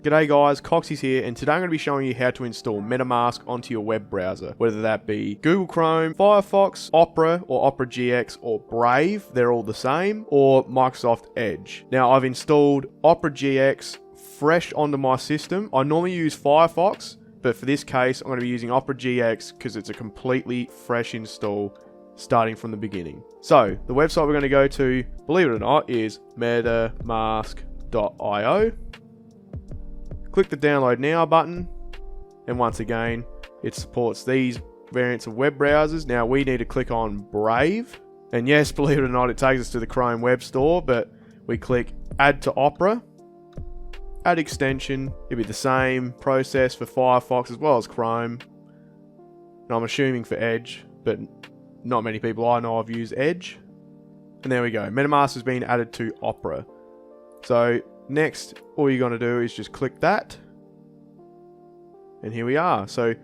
G'day guys, Coxie's here, and today I'm going to be showing you how to install MetaMask onto your web browser, whether that be Google Chrome, Firefox, Opera or Opera GX or Brave, they're all the same, or Microsoft Edge. Now I've installed Opera GX fresh onto my system. I normally use Firefox, but for this case I'm going to be using Opera GX because it's a completely fresh install starting from the beginning. So the website we're going to go to, believe it or not, is metamask.io. Click the download now button, and once again it supports these variants of web browsers. Now we need to click on Brave, and yes, believe it or not, it takes us to the Chrome web store, but we click add to Opera, add extension. It'll be the same process for Firefox as well as Chrome, and I'm assuming for Edge, but not many people I know of use Edge. And there we go, MetaMask has been added to Opera. So next, all you're going to do is just click that, and here we are. So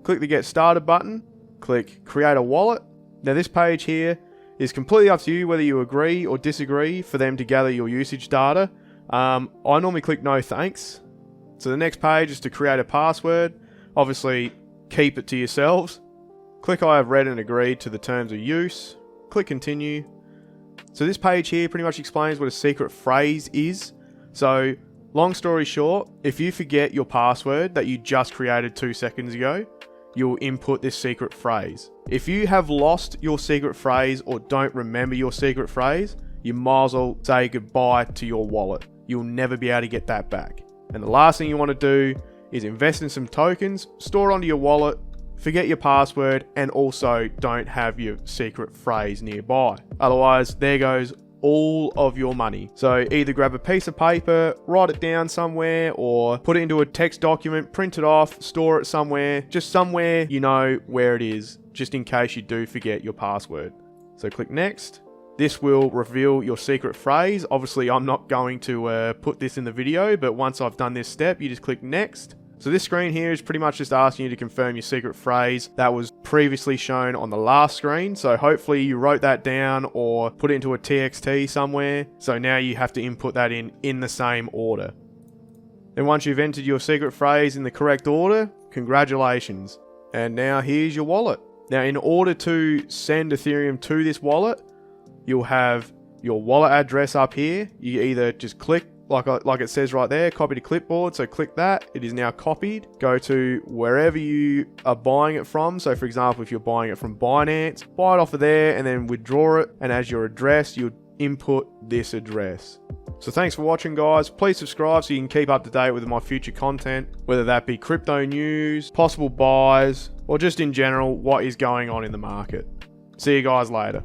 click the get started button, click create a wallet. Now this page here is completely up to you whether you agree or disagree for them to gather your usage data. I normally click no thanks. So the next page is to create a password. Obviously keep it to yourselves. Click I have read and agreed to the terms of use. Click continue. So this page here pretty much explains what a secret phrase is. So long story short, if you forget your password that you just created 2 seconds ago, you'll input this secret phrase. If you have lost your secret phrase or don't remember your secret phrase, you might as well say goodbye to your wallet. You'll never be able to get that back. And the last thing you want to do is invest in some tokens, store it onto your wallet, forget your password, and also don't have your secret phrase nearby. Otherwise, there goes all of your money. So either grab a piece of paper, write it down somewhere, or put it into a text document, print it off, store it somewhere, just somewhere you know where it is, just in case you do forget your password. So click next. This will reveal your secret phrase. Obviously I'm not going to put this in the video, but once I've done this step, you just click next. So this screen here is pretty much just asking you to confirm your secret phrase that was previously shown on the last screen. So hopefully you wrote that down or put it into a TXT somewhere. So now you have to input that in the same order. Then once you've entered your secret phrase in the correct order, congratulations. And now here's your wallet. Now in order to send Ethereum to this wallet, you'll have your wallet address up here. You either just click like it says right there, copy to clipboard. So click that, it is now copied. Go to wherever you are buying it from. So for example, if you're buying it from Binance, buy it off of there and then withdraw it. And as your address, you'll input this address. So thanks for watching guys. Please subscribe so you can keep up to date with my future content, whether that be crypto news, possible buys, or just in general, what is going on in the market. See you guys later.